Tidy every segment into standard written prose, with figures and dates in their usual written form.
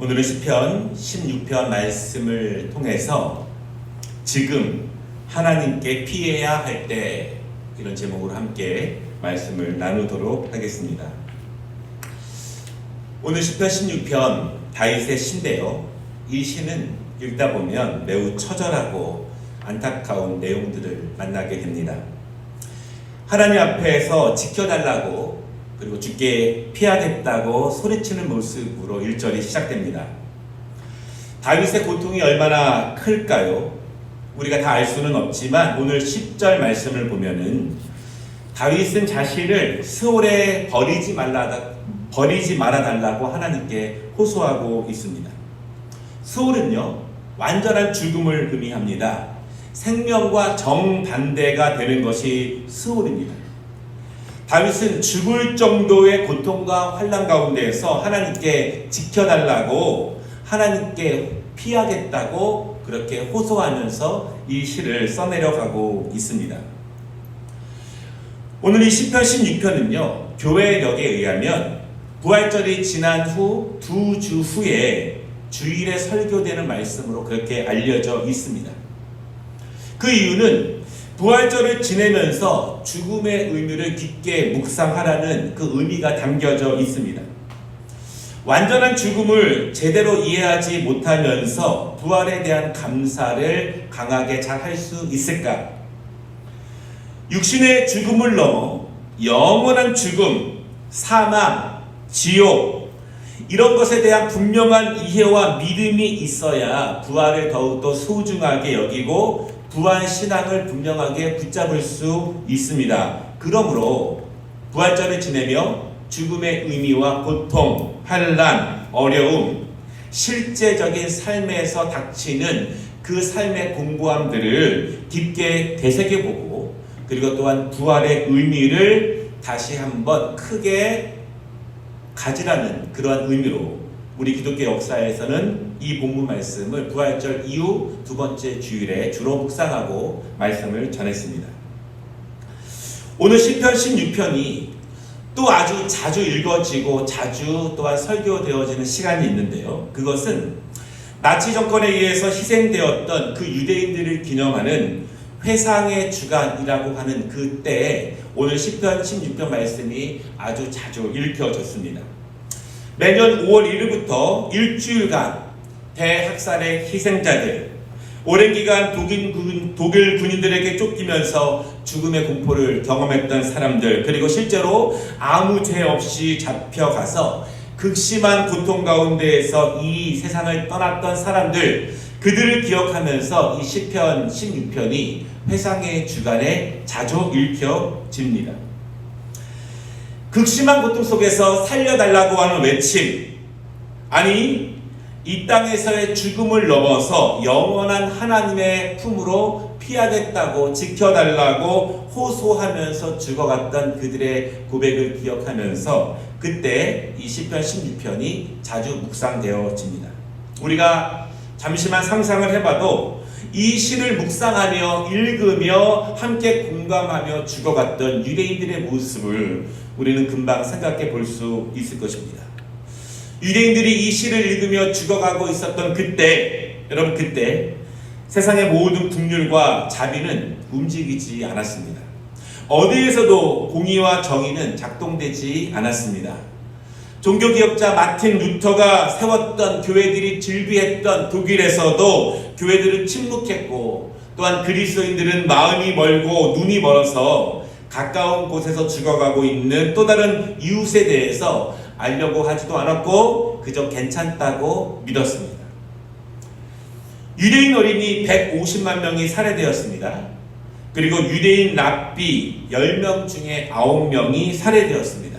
오늘은 시편 16편 말씀을 통해서 지금 하나님께 피해야 할 때, 이런 제목으로 함께 말씀을 나누도록 하겠습니다. 오늘 시편 16편 다윗의 시인데요, 이 시는 읽다 보면 매우 처절하고 안타까운 내용들을 만나게 됩니다. 하나님 앞에서 지켜달라고, 그리고 주께 피하겠다고 소리치는 모습으로 1절이 시작됩니다. 다윗의 고통이 얼마나 클까요? 우리가 다 알 수는 없지만 오늘 10절 말씀을 보면은 다윗은 자신을 스올에 버리지 말아달라고 하나님께 호소하고 있습니다. 스올은요, 완전한 죽음을 의미합니다. 생명과 정반대가 되는 것이 스올입니다. 다윗은 죽을 정도의 고통과 환난 가운데에서 하나님께 지켜달라고, 하나님께 피하겠다고 그렇게 호소하면서 이 시를 써내려가고 있습니다. 오늘 이 시편 16편은요, 교회력에 의하면 부활절이 지난 후 2주 후에 주일에 설교되는 말씀으로 그렇게 알려져 있습니다. 그 이유는 부활절을 지내면서 죽음의 의미를 깊게 묵상하라는 그 의미가 담겨져 있습니다. 완전한 죽음을 제대로 이해하지 못하면서 부활에 대한 감사를 강하게 잘 할 수 있을까? 육신의 죽음을 넘어 영원한 죽음, 사망, 지옥, 이런 것에 대한 분명한 이해와 믿음이 있어야 부활을 더욱더 소중하게 여기고 부활 신앙을 분명하게 붙잡을 수 있습니다. 그러므로 부활절을 지내며 죽음의 의미와 고통, 환난, 어려움, 실제적인 삶에서 닥치는 그 삶의 공고함들을 깊게 되새겨보고, 그리고 또한 부활의 의미를 다시 한번 크게 가지라는 그러한 의미로 우리 기독교 역사에서는 이 본문 말씀을 부활절 이후 두 번째 주일에 주로 묵상하고 말씀을 전했습니다. 오늘 시편 16편이 또 아주 자주 읽어지고 자주 또한 설교되어지는 시간이 있는데요, 그것은 나치 정권에 의해서 희생되었던 그 유대인들을 기념하는 회상의 주간이라고 하는 그때에 오늘 시편 16편 말씀이 아주 자주 읽혀졌습니다. 매년 5월 1일부터 일주일간 대학살의 희생자들, 오랜 기간 독일 군인들에게 쫓기면서 죽음의 공포를 경험했던 사람들, 그리고 실제로 아무 죄 없이 잡혀가서 극심한 고통 가운데에서 이 세상을 떠났던 사람들, 그들을 기억하면서 이 시편 16편이 회상의 주간에 자주 읽혀집니다. 극심한 고통 속에서 살려달라고 하는 외침, 아니 이 땅에서의 죽음을 넘어서 영원한 하나님의 품으로 피하겠다고, 지켜달라고 호소하면서 죽어갔던 그들의 고백을 기억하면서 그때 이 시편 16편이 자주 묵상되어집니다. 우리가 잠시만 상상을 해봐도 이 시를 묵상하며 읽으며 함께 공감하며 죽어갔던 유대인들의 모습을 우리는 금방 생각해 볼 수 있을 것입니다. 유대인들이 이 시를 읽으며 죽어가고 있었던 그때, 여러분, 그때 세상의 모든 국률과 자비는 움직이지 않았습니다. 어디에서도 공의와 정의는 작동되지 않았습니다. 종교개혁자 마틴 루터가 세웠던 교회들이 즐비했던 독일에서도 교회들은 침묵했고, 또한 그리스도인들은 마음이 멀고 눈이 멀어서 가까운 곳에서 죽어가고 있는 또 다른 이웃에 대해서 알려고 하지도 않았고 그저 괜찮다고 믿었습니다. 유대인 어린이 150만 명이 살해되었습니다. 그리고 유대인 랍비 10명 중에 9명이 살해되었습니다.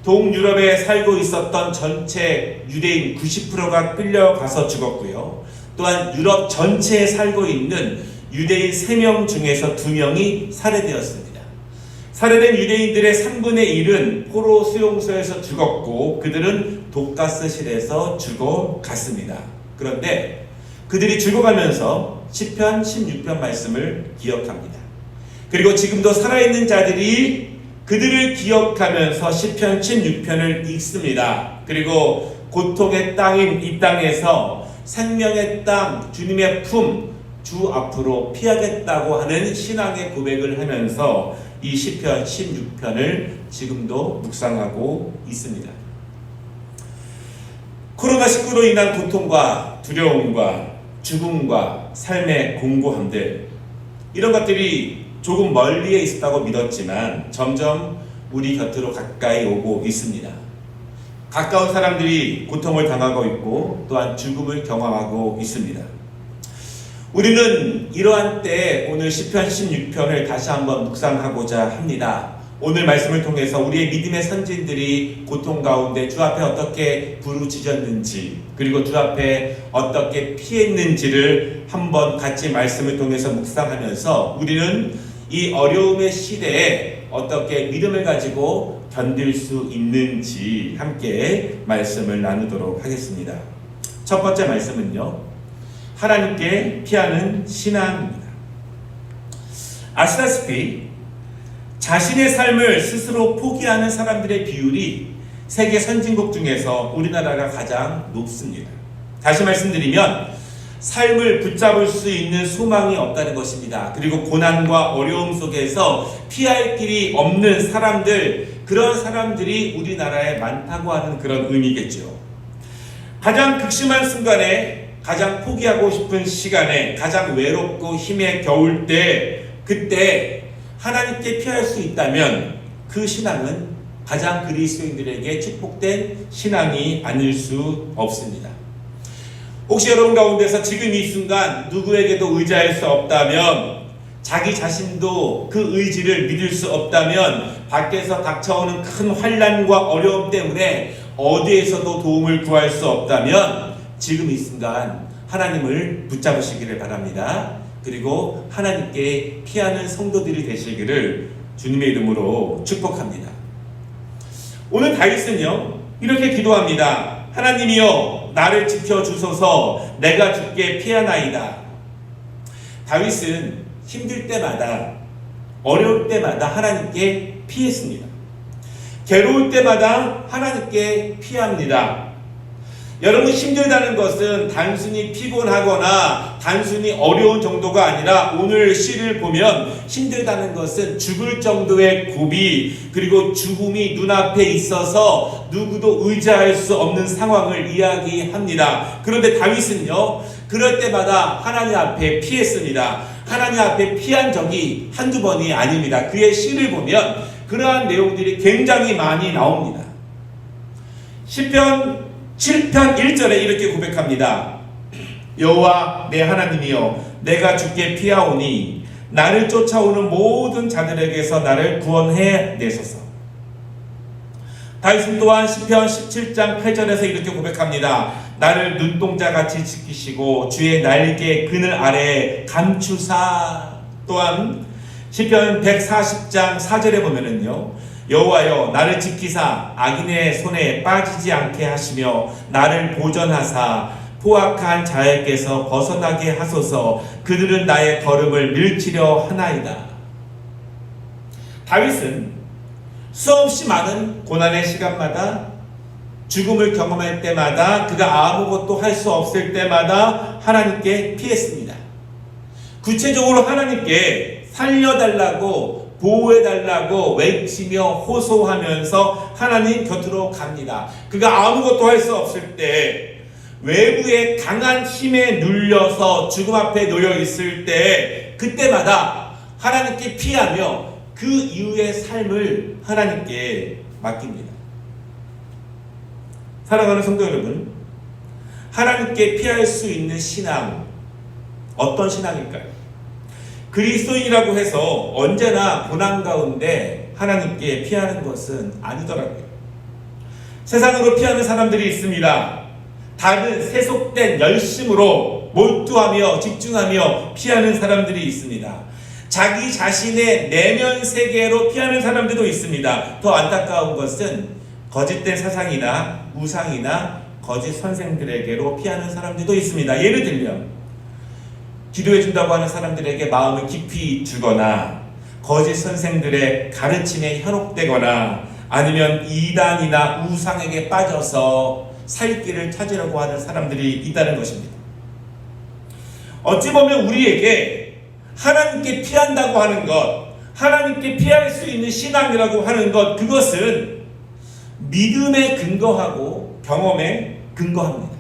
동유럽에 살고 있었던 전체 유대인 90%가 끌려가서 죽었고요. 또한 유럽 전체에 살고 있는 유대인 3명 중에서 2명이 살해되었습니다. 살해된 유대인들의 3분의 1은 포로 수용소에서 죽었고 그들은 독가스실에서 죽어갔습니다. 그런데 그들이 죽어가면서 시편 16편 말씀을 기억합니다. 그리고 지금도 살아있는 자들이 그들을 기억하면서 시편 16편을 읽습니다. 그리고 고통의 땅인 이 땅에서 생명의 땅, 주님의 품, 주 앞으로 피하겠다고 하는 신앙의 고백을 하면서 이 시편 16편을 지금도 묵상하고 있습니다. 코로나19로 인한 고통과 두려움과 죽음과 삶의 공고함들, 이런 것들이 조금 멀리에 있었다고 믿었지만 점점 우리 곁으로 가까이 오고 있습니다. 가까운 사람들이 고통을 당하고 있고 또한 죽음을 경험하고 있습니다. 우리는 이러한 때에 오늘 시편 16편을 다시 한번 묵상하고자 합니다. 오늘 말씀을 통해서 우리의 믿음의 선진들이 고통 가운데 주 앞에 어떻게 부르짖었는지, 그리고 주 앞에 어떻게 피했는지를 한번 같이 말씀을 통해서 묵상하면서 우리는 이 어려움의 시대에 어떻게 믿음을 가지고 견딜 수 있는지 함께 말씀을 나누도록 하겠습니다. 첫 번째 말씀은요, 하나님께 피하는 신앙입니다. 아시다시피 자신의 삶을 스스로 포기하는 사람들의 비율이 세계 선진국 중에서 우리나라가 가장 높습니다. 다시 말씀드리면 삶을 붙잡을 수 있는 소망이 없다는 것입니다. 그리고 고난과 어려움 속에서 피할 길이 없는 사람들, 그런 사람들이 우리나라에 많다고 하는 그런 의미겠죠. 가장 극심한 순간에, 가장 포기하고 싶은 시간에, 가장 외롭고 힘에 겨울 때, 그때 하나님께 피할 수 있다면 그 신앙은 가장 그리스도인들에게 축복된 신앙이 아닐 수 없습니다. 혹시 여러분 가운데서 지금 이 순간 누구에게도 의지할 수 없다면, 자기 자신도 그 의지를 믿을 수 없다면, 밖에서 닥쳐오는 큰 환난과 어려움 때문에 어디에서도 도움을 구할 수 없다면 지금 이 순간 하나님을 붙잡으시기를 바랍니다. 그리고 하나님께 피하는 성도들이 되시기를 주님의 이름으로 축복합니다. 오늘 다윗은요, 이렇게 기도합니다. 하나님이여 나를 지켜주소서, 내가 주께 피하나이다. 다윗은 힘들 때마다, 어려울 때마다 하나님께 피했습니다. 괴로울 때마다 하나님께 피합니다. 여러분, 힘들다는 것은 단순히 피곤하거나 단순히 어려운 정도가 아니라 오늘 시를 보면 힘들다는 것은 죽을 정도의 고비, 그리고 죽음이 눈앞에 있어서 누구도 의지할 수 없는 상황을 이야기합니다. 그런데 다윗은요, 그럴 때마다 하나님 앞에 피했습니다. 하나님 앞에 피한 적이 한두 번이 아닙니다. 그의 시를 보면 그러한 내용들이 굉장히 많이 나옵니다. 시편 7편 1절에 이렇게 고백합니다. 여호와 내 하나님이여, 내가 주께 피하오니 나를 쫓아오는 모든 자들에게서 나를 구원해 내소서. 다윗은 또한 시편 17장 8절에서 이렇게 고백합니다. 나를 눈동자같이 지키시고 주의 날개 그늘 아래에 감추사. 또한 시편 140장 4절에 보면은요, 여호와여 나를 지키사 악인의 손에 빠지지 않게 하시며 나를 보전하사 포악한 자에게서 벗어나게 하소서. 그들은 나의 걸음을 밀치려 하나이다. 다윗은 수없이 많은 고난의 시간마다, 죽음을 경험할 때마다, 그가 아무것도 할 수 없을 때마다 하나님께 피했습니다. 구체적으로 하나님께 살려달라고, 보호해달라고 외치며 호소하면서 하나님 곁으로 갑니다. 그가 아무것도 할 수 없을 때, 외부의 강한 힘에 눌려서 죽음 앞에 놓여 있을 때, 그때마다 하나님께 피하며 그 이후의 삶을 하나님께 맡깁니다. 사랑하는 성도 여러분, 하나님께 피할 수 있는 신앙, 어떤 신앙일까요? 그리스도인이라고 해서 언제나 고난 가운데 하나님께 피하는 것은 아니더라고요. 세상으로 피하는 사람들이 있습니다. 다른 세속된 열심으로 몰두하며 집중하며 피하는 사람들이 있습니다. 자기 자신의 내면 세계로 피하는 사람들도 있습니다. 더 안타까운 것은 거짓된 사상이나 우상이나 거짓 선생들에게로 피하는 사람들도 있습니다. 예를 들면 기도해 준다고 하는 사람들에게 마음을 깊이 주거나, 거짓 선생들의 가르침에 현혹되거나, 아니면 이단이나 우상에게 빠져서 살 길을 찾으려고 하는 사람들이 있다는 것입니다. 어찌 보면 우리에게 하나님께 피한다고 하는 것, 하나님께 피할 수 있는 신앙이라고 하는 것, 그것은 믿음에 근거하고 경험에 근거합니다.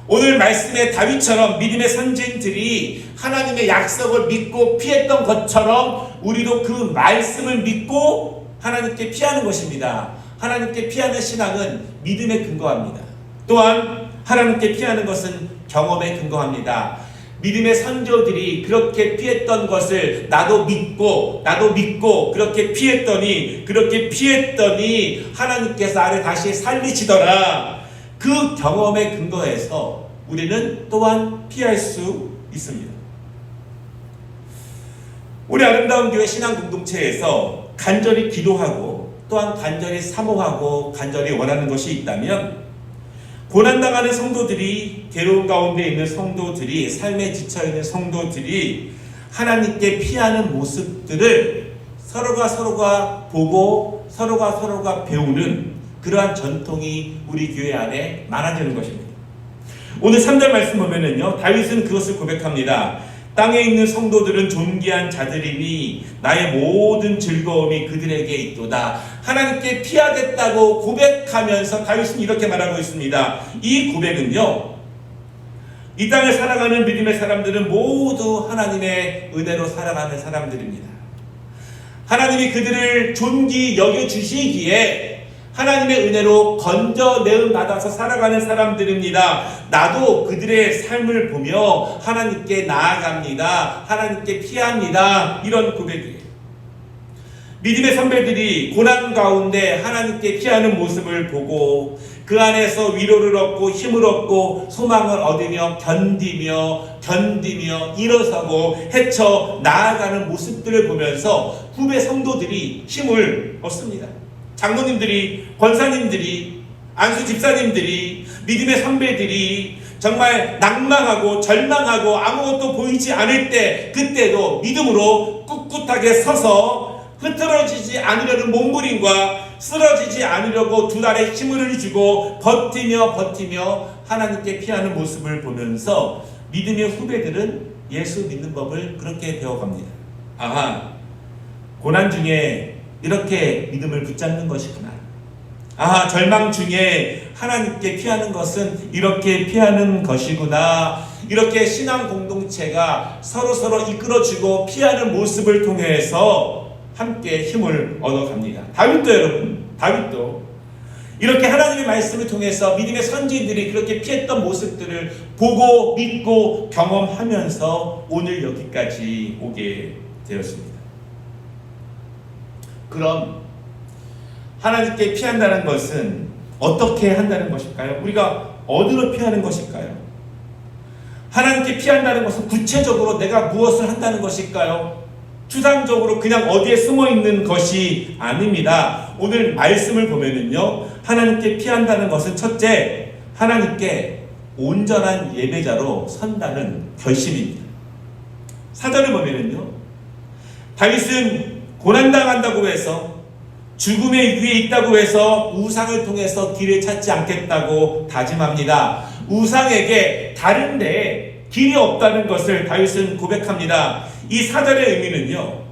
오늘 말씀의 다윗처럼 믿음의 선진들이 하나님의 약속을 믿고 피했던 것처럼 우리도 그 말씀을 믿고 하나님께 피하는 것입니다. 하나님께 피하는 신앙은 믿음에 근거합니다. 또한 하나님께 피하는 것은 경험에 근거합니다. 믿음의 선조들이 그렇게 피했던 것을 나도 믿고 그렇게 피했더니 하나님께서 나를 다시 살리시더라. 그 경험에 근거해서 우리는 또한 피할 수 있습니다. 우리 아름다운 교회 신앙 공동체에서 간절히 기도하고 또한 간절히 사모하고 간절히 원하는 것이 있다면, 고난당하는 성도들이, 괴로운 가운데 있는 성도들이, 삶에 지쳐있는 성도들이 하나님께 피하는 모습들을 서로가 보고 서로가 배우는 그러한 전통이 우리 교회 안에 많아지는 것입니다. 오늘 3절 말씀 보면은요, 다윗은 그것을 고백합니다. 땅에 있는 성도들은 존귀한 자들이니 나의 모든 즐거움이 그들에게 있도다. 하나님께 피하겠다고 고백하면서 다윗은 이렇게 말하고 있습니다. 이 고백은요, 이 땅을 살아가는 믿음의 사람들은 모두 하나님의 은혜로 살아가는 사람들입니다. 하나님이 그들을 존귀 여겨주시기에 하나님의 은혜로 건져내음 받아서 살아가는 사람들입니다. 나도 그들의 삶을 보며 하나님께 나아갑니다. 하나님께 피합니다. 이런 고백이에요. 믿음의 선배들이 고난 가운데 하나님께 피하는 모습을 보고 그 안에서 위로를 얻고 힘을 얻고 소망을 얻으며 견디며 일어서고 헤쳐 나아가는 모습들을 보면서 후배 성도들이 힘을 얻습니다. 장로님들이, 권사님들이, 안수 집사님들이, 믿음의 선배들이 정말 낭망하고 절망하고 아무것도 보이지 않을 때, 그때도 믿음으로 꿋꿋하게 서서 흐트러지지 않으려는 몸부림과 쓰러지지 않으려고 두 달에 힘을 주고 버티며 하나님께 피하는 모습을 보면서 믿음의 후배들은 예수 믿는 법을 그렇게 배워갑니다. 아하, 고난 중에 이렇게 믿음을 붙잡는 것이구나. 아하, 절망 중에 하나님께 피하는 것은 이렇게 피하는 것이구나. 이렇게 신앙 공동체가 서로 이끌어주고 피하는 모습을 통해서 함께 힘을 얻어갑니다. 다윗도 이렇게 하나님의 말씀을 통해서 믿음의 선지들이 그렇게 피했던 모습들을 보고 믿고 경험하면서 오늘 여기까지 오게 되었습니다. 그럼 하나님께 피한다는 것은 어떻게 한다는 것일까요? 우리가 어디로 피하는 것일까요? 하나님께 피한다는 것은 구체적으로 내가 무엇을 한다는 것일까요? 추상적으로 그냥 어디에 숨어 있는 것이 아닙니다. 오늘 말씀을 보면은요, 하나님께 피한다는 것은 첫째, 하나님께 온전한 예배자로 선다는 결심입니다. 4절을 보면은요, 다윗은 고난당한다고 해서, 죽음의 위에 있다고 해서 우상을 통해서 길을 찾지 않겠다고 다짐합니다. 우상에게 다른 데에 길이 없다는 것을 다윗은 고백합니다. 이 4절의 의미는요,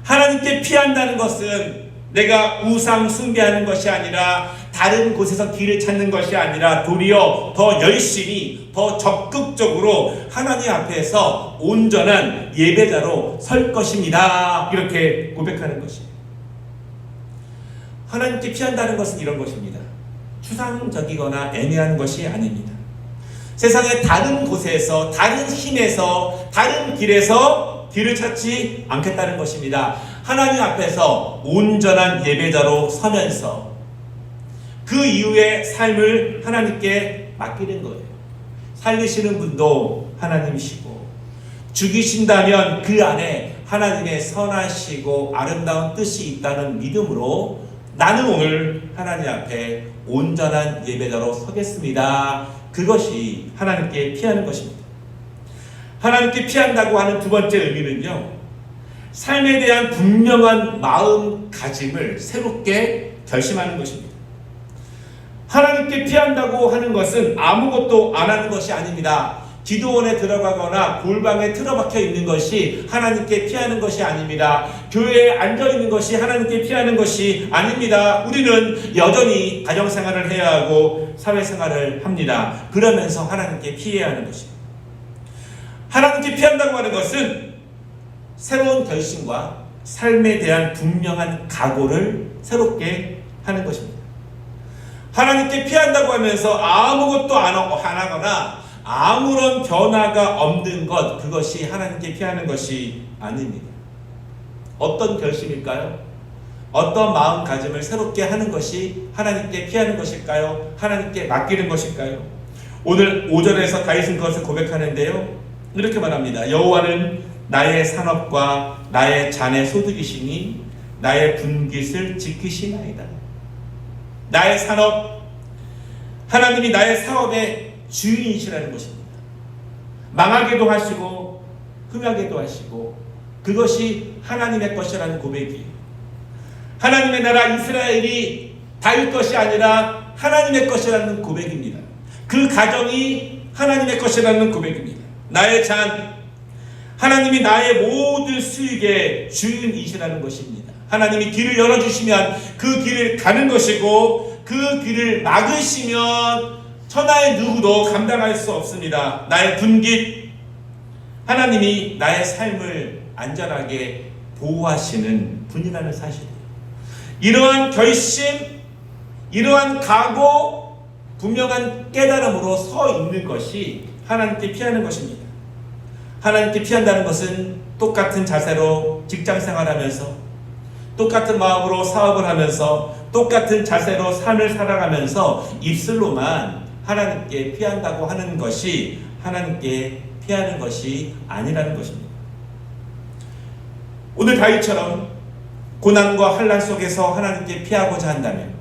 하나님께 피한다는 것은 내가 우상 숭배하는 것이 아니라 다른 곳에서 길을 찾는 것이 아니라 도리어 더 열심히 더 적극적으로 하나님 앞에서 온전한 예배자로 설 것입니다. 이렇게 고백하는 것이에요. 하나님께 피한다는 것은 이런 것입니다. 추상적이거나 애매한 것이 아닙니다. 세상의 다른 곳에서, 다른 힘에서, 다른 길에서 길을 찾지 않겠다는 것입니다. 하나님 앞에서 온전한 예배자로 서면서 그 이후의 삶을 하나님께 맡기는 거예요. 살리시는 분도 하나님이시고, 죽이신다면 그 안에 하나님의 선하시고 아름다운 뜻이 있다는 믿음으로 나는 오늘 하나님 앞에 온전한 예배자로 서겠습니다. 그것이 하나님께 피하는 것입니다. 하나님께 피한다고 하는 두 번째 의미는요, 삶에 대한 분명한 마음가짐을 새롭게 결심하는 것입니다. 하나님께 피한다고 하는 것은 아무것도 안 하는 것이 아닙니다. 기도원에 들어가거나 골방에 틀어박혀 있는 것이 하나님께 피하는 것이 아닙니다. 교회에 앉아 있는 것이 하나님께 피하는 것이 아닙니다. 우리는 여전히 가정생활을 해야 하고 사회생활을 합니다. 그러면서 하나님께 피해야 하는 것입니다. 하나님께 피한다고 하는 것은 새로운 결심과 삶에 대한 분명한 각오를 새롭게 하는 것입니다. 하나님께 피한다고 하면서 아무것도 안 하거나 아무런 변화가 없는 것, 그것이 하나님께 피하는 것이 아닙니다. 어떤 결심일까요? 어떤 마음가짐을 새롭게 하는 것이 하나님께 피하는 것일까요? 하나님께 맡기는 것일까요? 오늘 5절에서 다윗은 그것을 고백하는데요, 이렇게 말합니다. 여호와는 나의 산업과 나의 잔의 소득이시니 나의 분깃을 지키시나이다. 나의 산업, 하나님이 나의 사업의 주인이시라는 것입니다. 망하게도 하시고 흥하게도 하시고 그것이 하나님의 것이라는 고백이에요. 하나님의 나라 이스라엘이 다윗 것이 아니라 하나님의 것이라는 고백입니다. 그 가정이 하나님의 것이라는 고백입니다. 나의 잔, 하나님이 나의 모든 수익의 주인이시라는 것입니다. 하나님이 길을 열어주시면 그 길을 가는 것이고 그 길을 막으시면 천하의 누구도 감당할 수 없습니다. 나의 분깃, 하나님이 나의 삶을 안전하게 보호하시는 분이라는 사실이에요. 이러한 결심, 이러한 각오, 분명한 깨달음으로 서 있는 것이 하나님께 피하는 것입니다. 하나님께 피한다는 것은 똑같은 자세로 직장생활하면서, 똑같은 마음으로 사업을 하면서, 똑같은 자세로 삶을 살아가면서 입술로만 하나님께 피한다고 하는 것이 하나님께 피하는 것이 아니라는 것입니다. 오늘 다윗처럼 고난과 환난 속에서 하나님께 피하고자 한다면,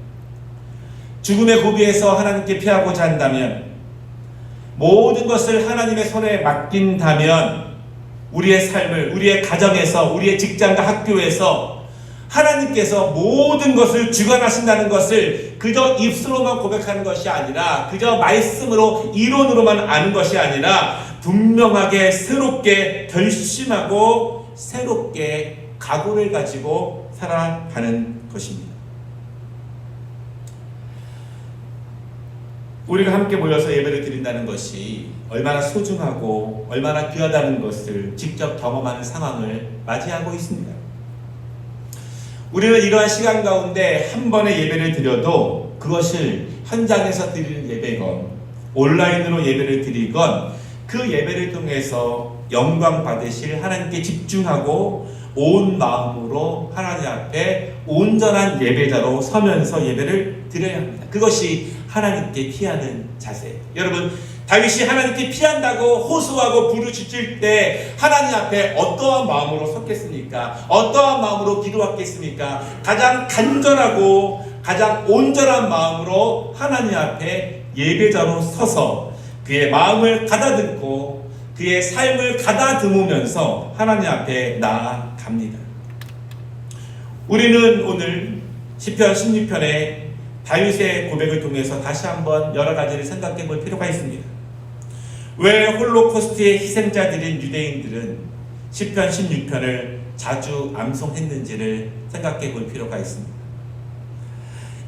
죽음의 고비에서 하나님께 피하고자 한다면, 모든 것을 하나님의 손에 맡긴다면 우리의 삶을, 우리의 가정에서, 우리의 직장과 학교에서 하나님께서 모든 것을 주관하신다는 것을 그저 입술로만 고백하는 것이 아니라, 그저 말씀으로 이론으로만 아는 것이 아니라 분명하게 새롭게 결심하고 새롭게 각오를 가지고 살아가는 것입니다. 우리가 함께 모여서 예배를 드린다는 것이 얼마나 소중하고 얼마나 귀하다는 것을 직접 경험하는 상황을 맞이하고 있습니다. 우리는 이러한 시간 가운데 한 번의 예배를 드려도 그것을 현장에서 드리는 예배건 온라인으로 예배를 드리건 그 예배를 통해서 영광 받으실 하나님께 집중하고 온 마음으로 하나님 앞에 온전한 예배자로 서면서 예배를 드려야 합니다. 그것이 하나님께 피하는 자세예요. 여러분, 다윗이 하나님께 피한다고 호소하고 부르짖을 때 하나님 앞에 어떠한 마음으로 섰겠습니까? 어떠한 마음으로 기도했겠습니까? 가장 간절하고 가장 온전한 마음으로 하나님 앞에 예배자로 서서 그의 마음을 가다듬고 그의 삶을 가다듬으면서 하나님 앞에 나아갑니다. 우리는 오늘 시편 16편의 다윗의 고백을 통해서 다시 한번 여러 가지를 생각해 볼 필요가 있습니다. 왜 홀로코스트의 희생자들인 유대인들은 시편 16편을 자주 암송했는지를 생각해 볼 필요가 있습니다.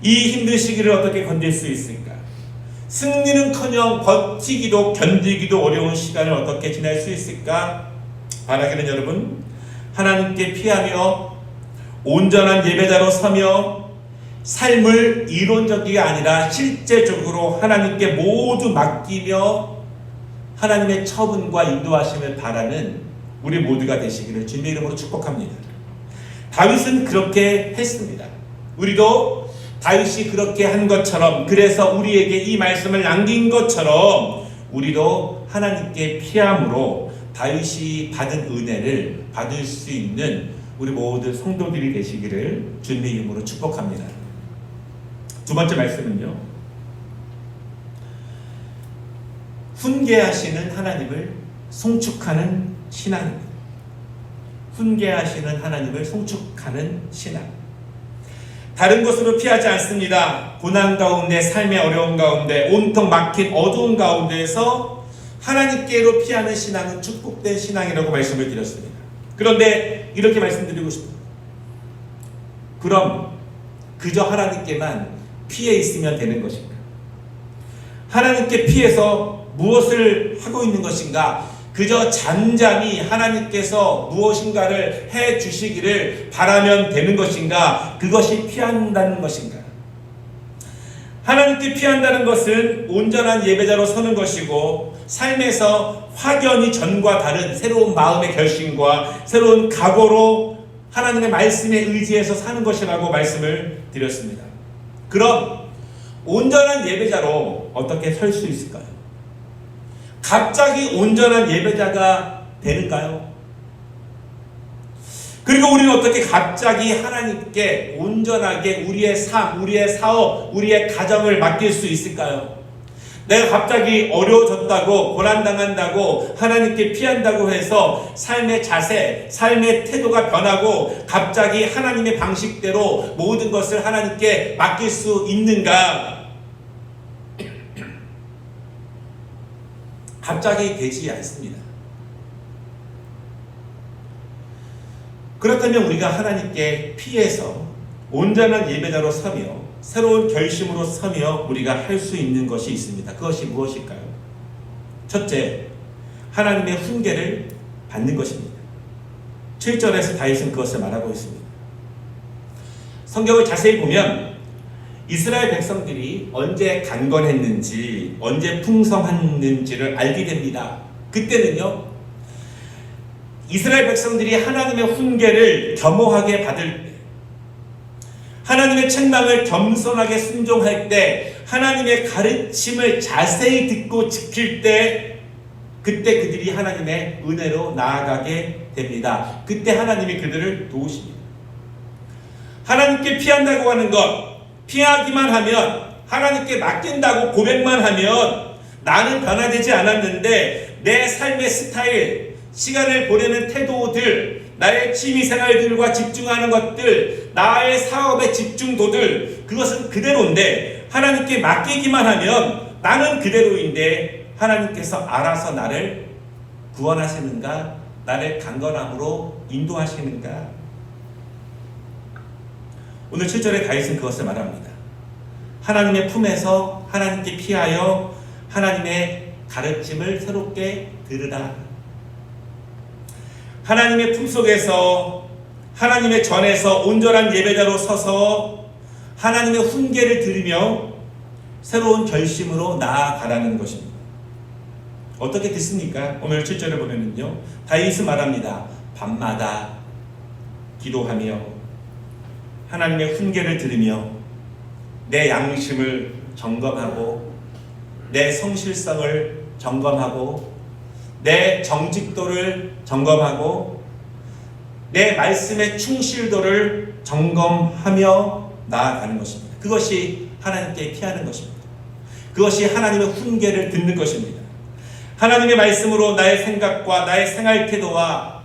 이 힘든 시기를 어떻게 견딜 수 있을까? 승리는커녕 버티기도 견디기도 어려운 시간을 어떻게 지낼 수 있을까? 바라기는 여러분, 하나님께 피하며 온전한 예배자로 서며 삶을 이론적이 아니라 실제적으로 하나님께 모두 맡기며 하나님의 처분과 인도하심을 바라는 우리 모두가 되시기를 주님의 이름으로 축복합니다. 다윗은 그렇게 했습니다. 우리도 다윗이 그렇게 한 것처럼, 그래서 우리에게 이 말씀을 남긴 것처럼 우리도 하나님께 피함으로 다윗이 받은 은혜를 받을 수 있는 우리 모든 성도들이 되시기를 주님의 이름으로 축복합니다. 두 번째 말씀은요, 훈계하시는 하나님을 송축하는 신앙입니다. 훈계하시는 하나님을 송축하는 신앙. 다른 곳으로 피하지 않습니다. 고난 가운데, 삶의 어려움 가운데, 온통 막힌 어두운 가운데에서 하나님께로 피하는 신앙은 축복된 신앙이라고 말씀을 드렸습니다. 그런데 이렇게 말씀드리고 싶어요. 그럼 그저 하나님께만 피해 있으면 되는 것인가? 하나님께 피해서 무엇을 하고 있는 것인가? 그저 잠잠히 하나님께서 무엇인가를 해 주시기를 바라면 되는 것인가? 그것이 피한다는 것인가? 하나님께 피한다는 것은 온전한 예배자로 서는 것이고, 삶에서 확연히 전과 다른 새로운 마음의 결심과 새로운 각오로 하나님의 말씀에 의지해서 사는 것이라고 말씀을 드렸습니다. 그럼 온전한 예배자로 어떻게 설 수 있을까요? 갑자기 온전한 예배자가 되는가요? 그리고 우리는 어떻게 갑자기 하나님께 온전하게 우리의 삶, 우리의 사업, 우리의 가정을 맡길 수 있을까요? 내가 갑자기 어려워졌다고, 고난당한다고, 하나님께 피한다고 해서 삶의 자세, 삶의 태도가 변하고 갑자기 하나님의 방식대로 모든 것을 하나님께 맡길 수 있는가? 갑자기 되지 않습니다. 그렇다면 우리가 하나님께 피해서 온전한 예배자로 서며 새로운 결심으로 서며 우리가 할 수 있는 것이 있습니다. 그것이 무엇일까요? 첫째, 하나님의 훈계를 받는 것입니다. 7절에서 다윗은 그것을 말하고 있습니다. 성경을 자세히 보면 이스라엘 백성들이 언제 강건했는지, 언제 풍성했는지를 알게 됩니다. 그때는요, 이스라엘 백성들이 하나님의 훈계를 겸허하게 받을 때, 하나님의 책망을 겸손하게 순종할 때, 하나님의 가르침을 자세히 듣고 지킬 때, 그때 그들이 하나님의 은혜로 나아가게 됩니다. 그때 하나님이 그들을 도우십니다. 하나님께 피한다고 하는 것, 피하기만 하면, 하나님께 맡긴다고 고백만 하면 나는 변화되지 않았는데 내 삶의 스타일, 시간을 보내는 태도들, 나의 취미생활들과 집중하는 것들, 나의 사업의 집중도들, 그것은 그대로인데 하나님께 맡기기만 하면 나는 그대로인데 하나님께서 알아서 나를 구원하시는가? 나를 강건함으로 인도하시는가? 오늘 7절에 다윗은 그것을 말합니다. 하나님의 품에서 하나님께 피하여 하나님의 가르침을 새롭게 들으라. 하나님의 품속에서, 하나님의 전에서 온전한 예배자로 서서 하나님의 훈계를 들으며 새로운 결심으로 나아가라는 것입니다. 어떻게 듣습니까? 오늘 7절을 보면요, 다윗은 말합니다. 밤마다 기도하며 하나님의 훈계를 들으며 내 양심을 점검하고 내 성실성을 점검하고 내 정직도를 점검하고 내 말씀의 충실도를 점검하며 나아가는 것입니다. 그것이 하나님께 피하는 것입니다. 그것이 하나님의 훈계를 듣는 것입니다. 하나님의 말씀으로 나의 생각과 나의 생활 태도와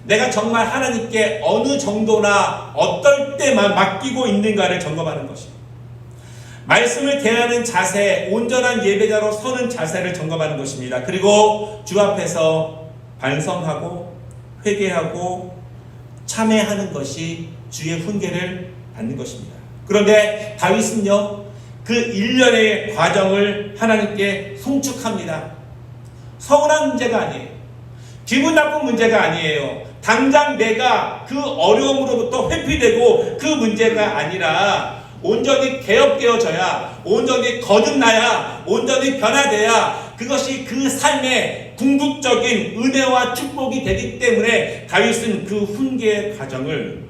내가 정말 하나님께 어느 정도나 어떨 때만 맡기고 있는가를 점검하는 것입니다. 말씀을 대하는 자세, 온전한 예배자로 서는 자세를 점검하는 것입니다. 그리고 주 앞에서 반성하고 회개하고 참회하는 것이 주의 훈계를 받는 것입니다. 그런데 다윗은요, 그 일련의 과정을 하나님께 송축합니다. 서운한 문제가 아니에요. 기분 나쁜 문제가 아니에요. 당장 내가 그 어려움으로부터 회피되고 그 문제가 아니라 온전히 개혁되어져야, 온전히 거듭나야, 온전히 변화돼야 그것이 그 삶의 궁극적인 은혜와 축복이 되기 때문에 다윗은 그 훈계의 과정을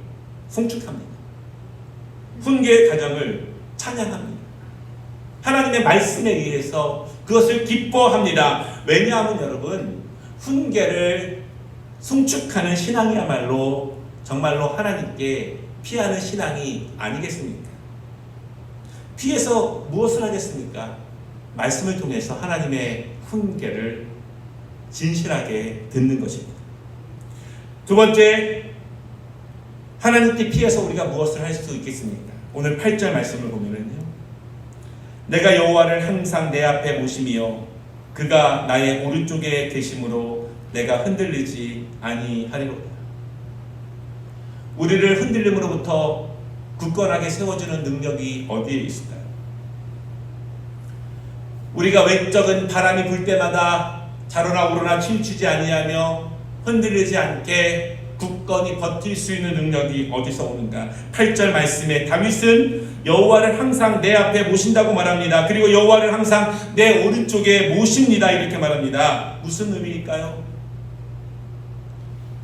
송축합니다. 훈계의 과정을 찬양합니다. 하나님의 말씀에 의해서 그것을 기뻐합니다. 왜냐하면 여러분, 훈계를 송축하는 신앙이야말로 정말로 하나님께 피하는 신앙이 아니겠습니까? 피해서 무엇을 하겠습니까? 말씀을 통해서 하나님의 훈계를 진실하게 듣는 것입니다. 두 번째, 하나님께 피해서 우리가 무엇을 할 수 있겠습니까? 오늘 8절 말씀을 보면은요, 내가 여호와를 항상 내 앞에 모심이요 그가 나의 오른쪽에 계심으로 내가 흔들리지 아니하리로다. 우리를 흔들림으로부터 굳건하게 세워주는 능력이 어디에 있을까요? 우리가 외적은 바람이 불 때마다 자로나 우로나 춤추지 아니하며 흔들리지 않게 굳건히 버틸 수 있는 능력이 어디서 오는가? 8절 말씀에 다윗은 여호와를 항상 내 앞에 모신다고 말합니다. 그리고 여호와를 항상 내 오른쪽에 모십니다. 이렇게 말합니다. 무슨 의미일까요?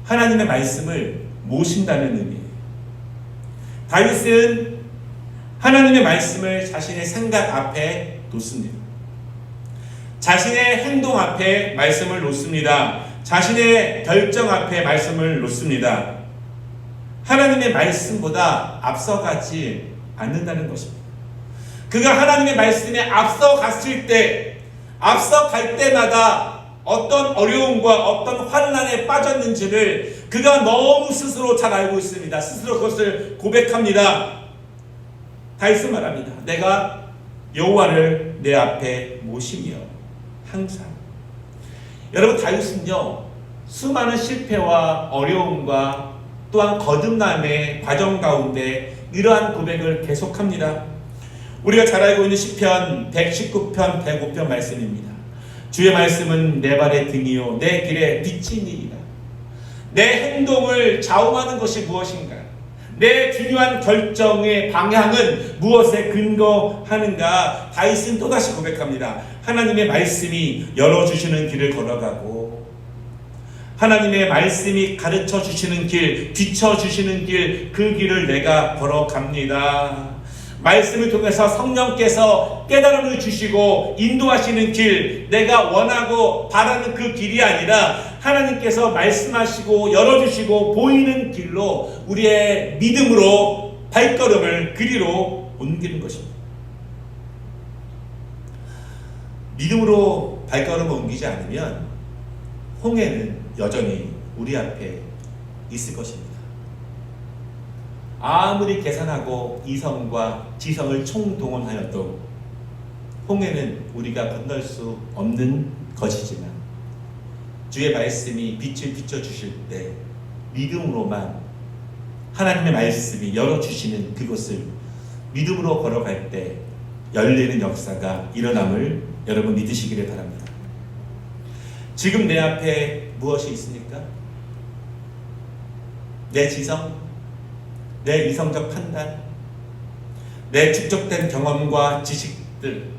하나님의 말씀을 모신다는 의미예요. 다윗은 하나님의 말씀을 자신의 생각 앞에 놓습니다. 자신의 행동 앞에 말씀을 놓습니다. 자신의 결정 앞에 말씀을 놓습니다. 하나님의 말씀보다 앞서가지 않는다는 것입니다. 그가 하나님의 말씀에 앞서갔을 때, 앞서갈 때마다 어떤 어려움과 어떤 환난에 빠졌는지를 그가 너무 스스로 잘 알고 있습니다. 스스로 그것을 고백합니다. 다윗은 말합니다. 내가 여호와를 내 앞에 모시며 항상. 여러분, 다윗은요, 수많은 실패와 어려움과 또한 거듭남의 과정 가운데 이러한 고백을 계속합니다. 우리가 잘 알고 있는 시편 119편 105편 말씀입니다. 주의 말씀은 내 발의 등이요 내 길의 빛이니이다. 내 행동을 좌우하는 것이 무엇인가? 내 중요한 결정의 방향은 무엇에 근거하는가? 다윗은 또다시 고백합니다. 하나님의 말씀이 열어주시는 길을 걸어가고, 하나님의 말씀이 가르쳐 주시는 길, 비춰주시는 길, 그 길을 내가 걸어갑니다. 말씀을 통해서 성령께서 깨달음을 주시고 인도하시는 길, 내가 원하고 바라는 그 길이 아니라 하나님께서 말씀하시고 열어주시고 보이는 길로 우리의 믿음으로 발걸음을 그리로 옮기는 것입니다. 믿음으로 발걸음을 옮기지 않으면 홍해는 여전히 우리 앞에 있을 것입니다. 아무리 계산하고 이성과 지성을 총동원하여도 홍해는 우리가 건널 수 없는 것이지만 주의 말씀이 빛을 비춰주실 때 믿음으로만 하나님의 말씀이 열어주시는 그곳을 믿음으로 걸어갈 때 열리는 역사가 일어남을 여러분 믿으시기를 바랍니다. 지금 내 앞에 무엇이 있습니까? 내 지성, 내 이성적 판단, 내 축적된 경험과 지식들,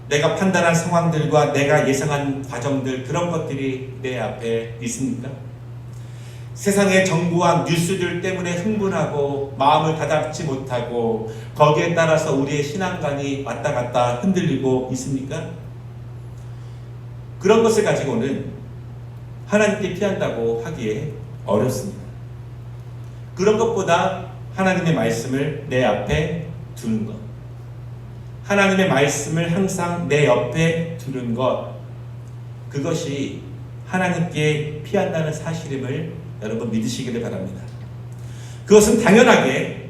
내가 판단한 상황들과 내가 예상한 과정들, 그런 것들이 내 앞에 있습니까? 세상의 정보와 뉴스들 때문에 흥분하고 마음을 다잡지 못하고 거기에 따라서 우리의 신앙관이 왔다 갔다 흔들리고 있습니까? 그런 것을 가지고는 하나님께 피한다고 하기에 어렵습니다. 그런 것보다 하나님의 말씀을 내 앞에 두는 것, 하나님의 말씀을 항상 내 옆에 두는 것, 그것이 하나님께 피한다는 사실임을 여러분 믿으시기를 바랍니다. 그것은 당연하게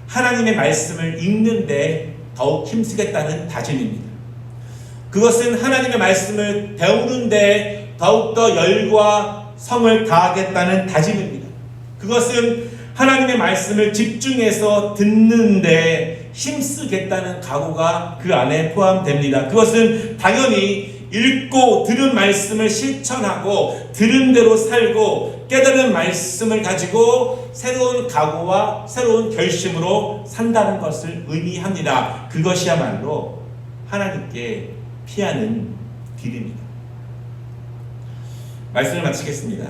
하나님의 말씀을 읽는데 더욱 힘쓰겠다는 다짐입니다. 그것은 하나님의 말씀을 배우는데 더욱더 열과 성을 다하겠다는 다짐입니다. 그것은 하나님의 말씀을 집중해서 듣는데 힘쓰겠다는 각오가 그 안에 포함됩니다. 그것은 당연히 읽고 들은 말씀을 실천하고 들은 대로 살고 깨달은 말씀을 가지고 새로운 각오와 새로운 결심으로 산다는 것을 의미합니다. 그것이야말로 하나님께 피하는 길입니다. 말씀을 마치겠습니다.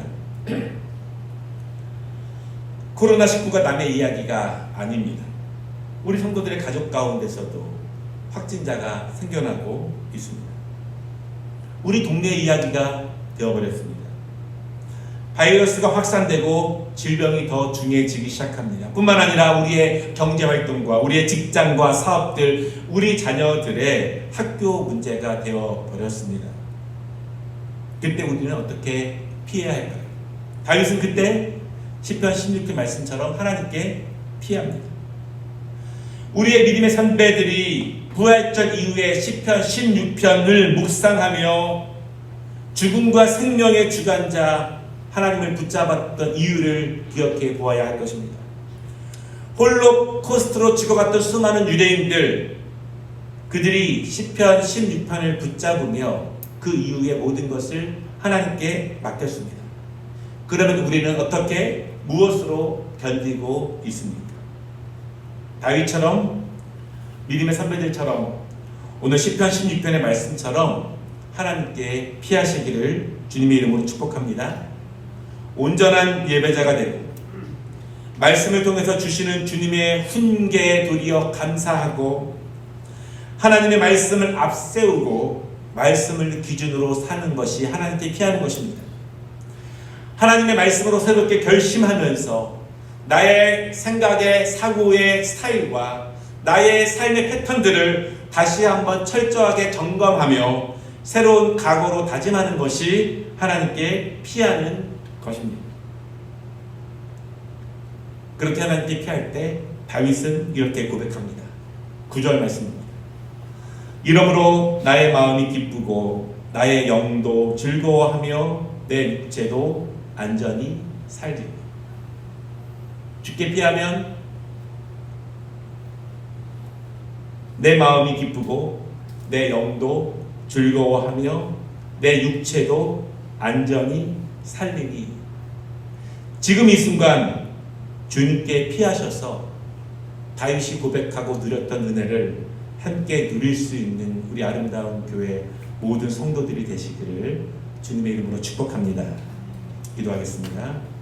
코로나19가 남의 이야기가 아닙니다. 우리 성도들의 가족 가운데서도 확진자가 생겨나고 있습니다. 우리 동네 이야기가 되어버렸습니다. 바이러스가 확산되고 질병이 더 중요해지기 시작합니다. 뿐만 아니라 우리의 경제활동과 우리의 직장과 사업들, 우리 자녀들의 학교 문제가 되어버렸습니다. 그때 우리는 어떻게 피해야 할까요? 다윗은 그때 시편 16편 말씀처럼 하나님께 피합니다. 우리의 믿음의 선배들이 부활절 이후에 시편 16편을 묵상하며 죽음과 생명의 주관자 하나님을 붙잡았던 이유를 기억해 보아야 할 것입니다. 홀로코스트로 죽어갔던 수많은 유대인들, 그들이 시편 16편을 붙잡으며 그 이후의 모든 것을 하나님께 맡겼습니다. 그러면 우리는 어떻게, 무엇으로 견디고 있습니까? 다윗처럼, 믿음의 선배들처럼 오늘 시편 16편의 말씀처럼 하나님께 피하시기를 주님의 이름으로 축복합니다. 온전한 예배자가 되고 말씀을 통해서 주시는 주님의 훈계에 도리어 감사하고 하나님의 말씀을 앞세우고 말씀을 기준으로 사는 것이 하나님께 피하는 것입니다. 하나님의 말씀으로 새롭게 결심하면서 나의 생각의 사고의 스타일과 나의 삶의 패턴들을 다시 한번 철저하게 점검하며 새로운 각오로 다짐하는 것이 하나님께 피하는 것입니다. 그렇게 하나님께 피할 때 다윗은 이렇게 고백합니다. 9절 말씀입니다. 이러므로 나의 마음이 기쁘고 나의 영도 즐거워하며 내 육체도 안전히 살리고. 주께 피하면 내 마음이 기쁘고 내 영도 즐거워하며 내 육체도 안전히 살리니. 지금 이 순간 주님께 피하셔서 다윗이 고백하고 누렸던 은혜를 함께 누릴 수 있는 우리 아름다운 교회 모든 성도들이 되시기를 주님의 이름으로 축복합니다. 기도하겠습니다.